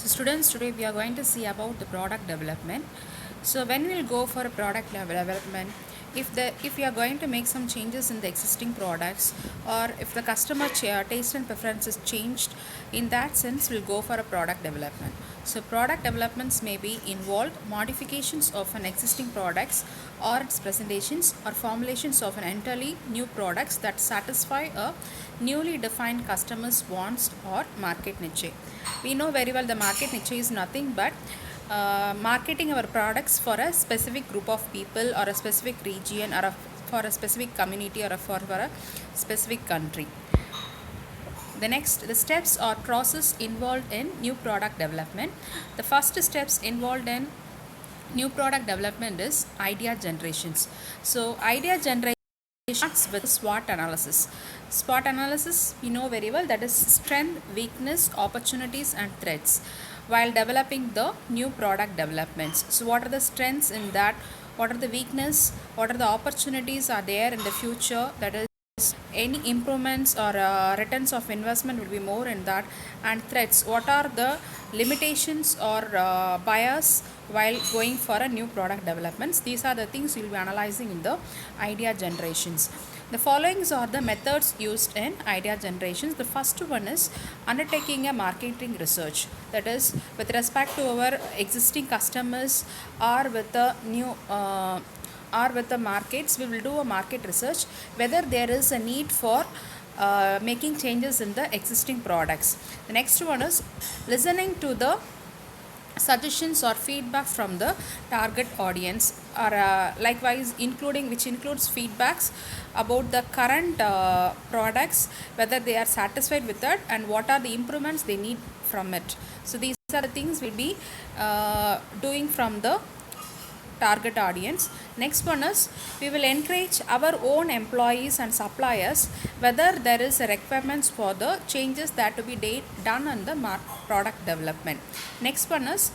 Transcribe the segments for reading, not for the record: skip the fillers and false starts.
So students, today we are going to see about the product development. So when we'll go for a product development, if we are going to make some changes in the existing products, or if the customer taste and preferences changed, in that sense we'll go for a product development. So product developments may be involved modifications of an existing products or its presentations or formulations of an entirely new products that satisfy a newly defined customer's wants or market niche. We know very well the market niche is nothing but marketing our products for a specific group of people or a specific region or for a specific community or for a specific country. The steps or process involved in new product development. The first steps involved in new product development is idea generations. So idea generation starts with SWOT analysis. SWOT analysis, we know very well, that is strength, weakness, opportunities and threats while developing the new product developments. So what are the strengths in that? What are the weakness? What are the opportunities are there in the future? That is any improvements or returns of investment will be more in that. And threats, what are the limitations or bias while going for a new product developments. These are the things we'll be analyzing in the idea generations. The followings are the methods used in idea generations. The first one is undertaking a marketing research, that is with respect to our existing customers or with the new or with the markets. We will do a market research whether there is a need for making changes in the existing products. The next one is listening to the suggestions or feedback from the target audience, or likewise including which includes feedbacks about the current products, whether they are satisfied with it and what are the improvements they need from it. So these are the things we'll be doing from the target audience. Next one is we will encourage our own employees and suppliers whether there is a requirements for the changes that to be done on the product development. Next one is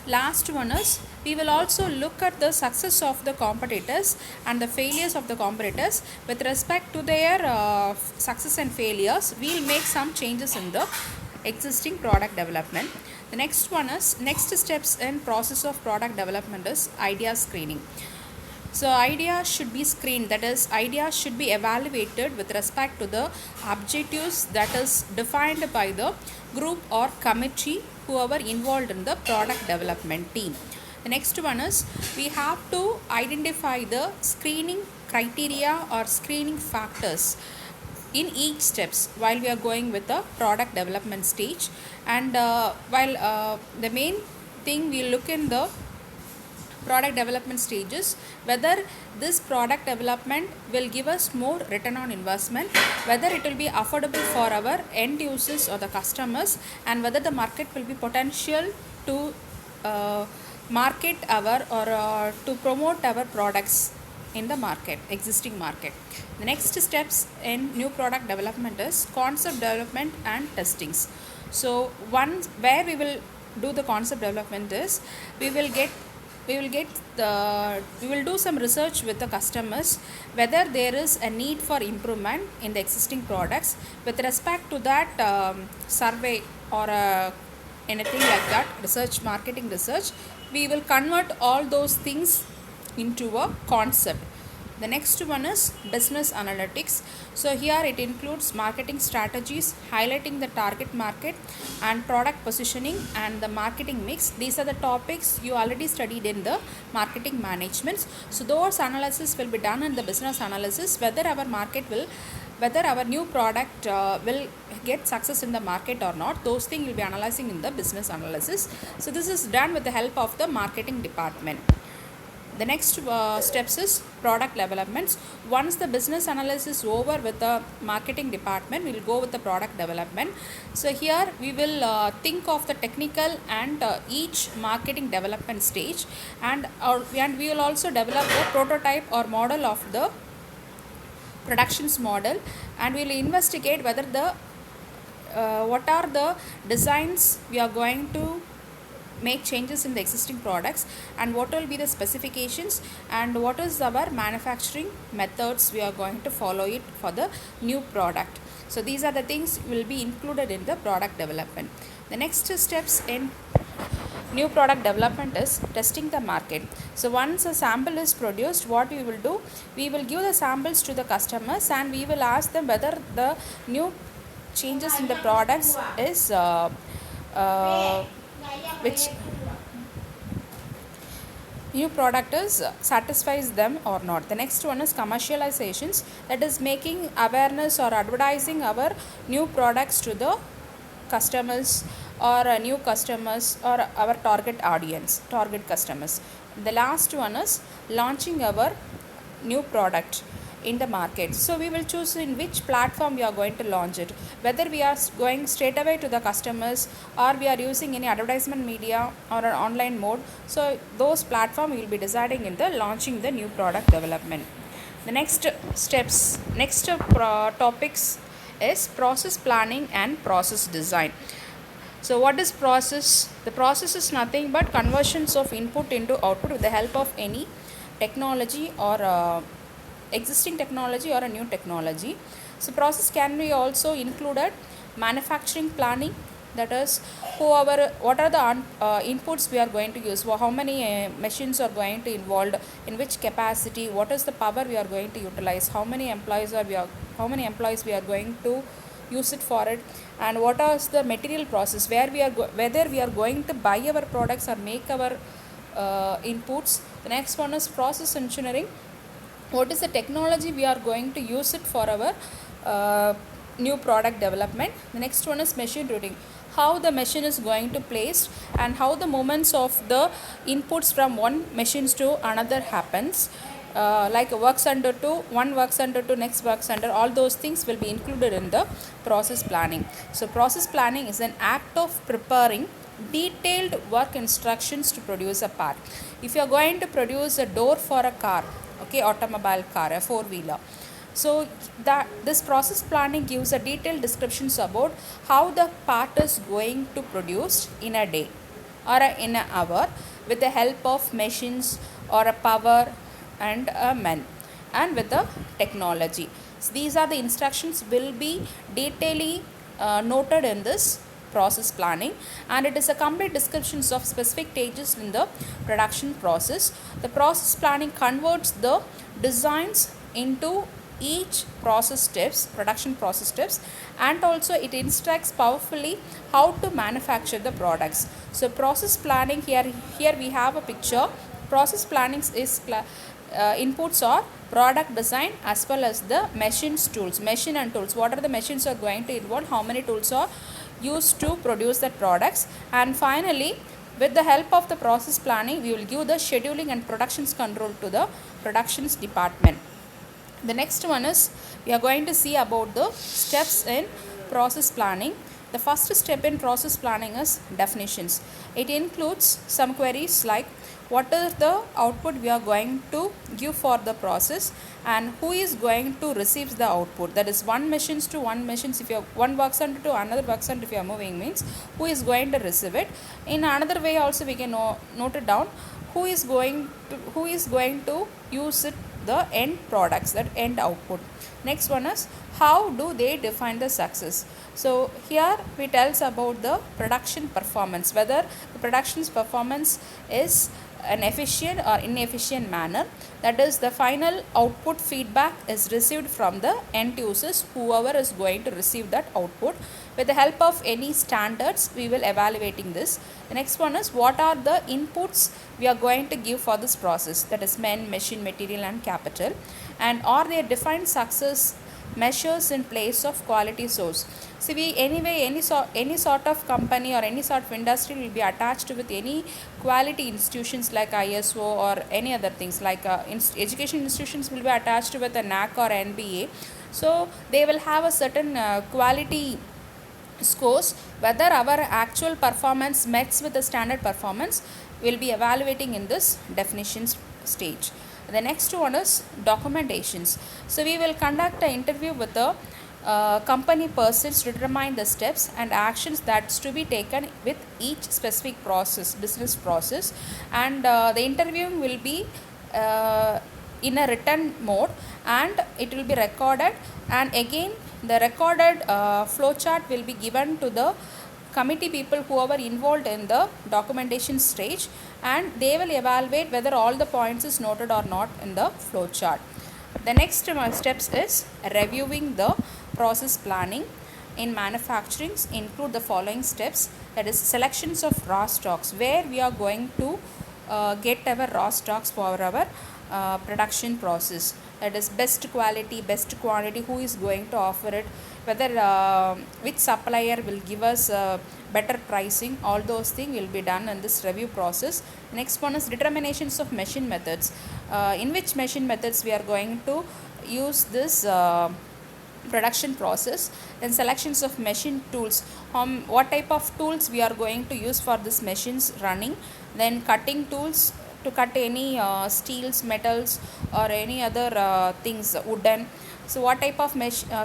last one is we will also look at the success of the competitors and the failures of the competitors. With respect to their success and failures, we will make some changes in the existing product development. The next one is next steps in process of product development is idea screening. So ideas should be screened, that is ideas should be evaluated with respect to the objectives that is defined by the group or committee whoever involved in the product development team. The next one is we have to identify the screening criteria or screening factors in each steps while we are going with the product development stage. And while the main thing we look in the product development stages, whether this product development will give us more return on investment, whether it will be affordable for our end users or the customers, and whether the market will be potential to market our or to promote our products in the market, existing market. The next steps in new product development is concept development and testings. So one where we will do the concept development is we will do some research with the customers whether there is a need for improvement in the existing products. With respect to that survey or anything like that research, marketing research, we will convert all those things into a concept. The next one is business analytics. So here it includes marketing strategies, highlighting the target market and product positioning and the marketing mix. These are the topics you already studied in the marketing management. So those analysis will be done in the business analysis, whether our new product will get success in the market or not. Those things will be analyzing in the business analysis. So this is done with the help of the marketing department. The next steps is product developments. Once the business analysis is over with the marketing department, we will go with the product development. So here we will think of the technical and each marketing development stage, and we will also develop a prototype or model of the productions model, and we will investigate whether the what are the designs we are going to make changes in the existing products, and what will be the specifications, and what is our manufacturing methods we are going to follow it for the new product. So these are the things will be included in the product development. The next steps in new product development is testing the market. So once a sample is produced, what we will do, we will give the samples to the customers and we will ask them whether the new changes in the products is uh, which new product is satisfies them or not. The next one is commercializations, that is making awareness or advertising our new products to the customers or new customers or our target customers. The last one is launching our new product in the market. So we will choose in which platform we are going to launch it, whether we are going straight away to the customers or we are using any advertisement media or an online mode. So those platform we will be deciding in the launching the new product development. The next topics is process planning and process design. So what is process? The process is nothing but conversions of input into output with the help of any technology or existing technology or a new technology. So process can be also included manufacturing planning, that is what are the inputs we are going to use, how many machines are going to involved, in which capacity, what is the power we are going to utilize, how many employees we are going to use it for it, and what is the material process where whether we are going to buy our products or make our inputs. The next one is process engineering, what is the technology we are going to use it for our new product development. The next one is machine routing, how the machine is going to place and how the movements of the inputs from one machines to another happens, like work center to one work center to next work center, all those things will be included in the process planning. So process planning is an act of preparing detailed work instructions to produce a part. If you are going to produce a door for a car, okay, automobile car, a four wheeler, so that this process planning gives a detailed descriptions about how the part is going to produce in a day or in an hour with the help of machines or a power and a man and with the technology. So these are the instructions will be detailedly noted in this process planning, and it is a complete descriptions of specific stages in the production process. The process planning converts the designs into each production process steps, and also it instructs powerfully how to manufacture the products. So process planning, here we have a picture. Process planning is inputs are product design as well as the machine and tools, what are the machines are going to involve, how many tools are used to produce the products, and finally with the help of the process planning we will give the scheduling and productions control to the productions department. The next one is we are going to see about the steps in process planning. The first step in process planning is definitions. It includes some queries like what is the output we are going to give for the process and who is going to receive the output, that is one machines to one machines, if you have one work center to another work center, if you are moving means who is going to receive it. In another way also we can note it down, who is going to use it, the end products, that end output. Next one is how do they define the success. So here we tells about the production performance, whether the production's performance is an efficient or inefficient manner, that is the final output feedback is received from the end users, whoever is going to receive that output. With the help of any standards we will evaluating this. The next one is what are the inputs we are going to give for this process, that is men, machine, material and capital, and are there defined success measures in place of quality source. See, any sort of company or any sort of industry will be attached with any quality institutions like ISO or any other things like education institutions will be attached with a NAC or NBA. So they will have a certain quality scores, whether our actual performance meets with the standard performance will be evaluating in this definitions stage. The next one is documentations. So we will conduct an interview with the company persons to determine the steps and actions that's to be taken with each specific business process, and the interviewing will be in a written mode and it will be recorded, and again the recorded flowchart will be given to the committee people who are involved in the documentation stage, and they will evaluate whether all the points is noted or not in the flow chart. The next steps is reviewing the process planning. In manufacturing include the following steps, that is selections of raw stocks, where we are going to get our raw stocks for our production process, that is best quality, best quantity, who is going to offer it, whether which supplier will give us better pricing, all those things will be done in this review process. Next one is determinations of machine methods, in which machine methods we are going to use this production process. Then selections of machine tools, what type of tools we are going to use for this machines running. Then cutting tools to cut any steels, metals, or any other things, wooden. So what type of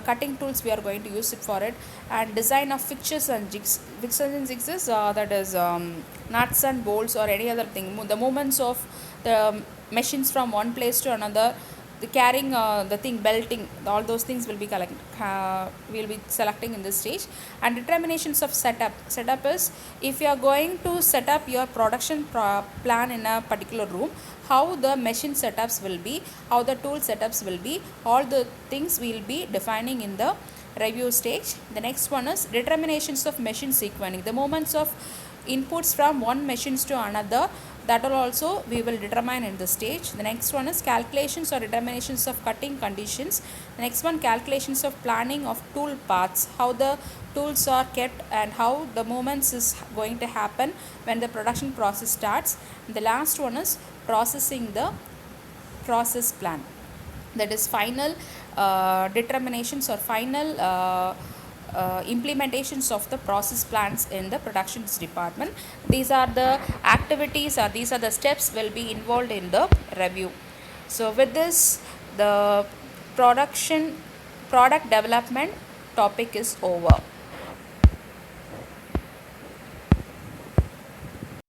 cutting tools we are going to use it for it. And design of fixtures and jigs. Fixtures and jigs is that is nuts and bolts or any other thing, the movements of the machines from one place to another, the carrying the thing, belting, all those things will be will be selecting in this stage. And determinations of setup is, if you are going to set up your production plan in a particular room, how the machine setups will be, how the tool setups will be, all the things we will be defining in the review stage. The next one is determinations of machine sequencing, the movements of inputs from one machines to another, that will also we will determine in the stage. The next one is calculations or determinations of cutting conditions. The next one, calculations of planning of tool paths, how the tools are kept and how the movements is going to happen when the production process starts. The last one is processing the process plan, that is final determinations or final implementations of the process plans in the productions department. These are the activities, or these are the steps will be involved in the review. So with this, the product development topic is over.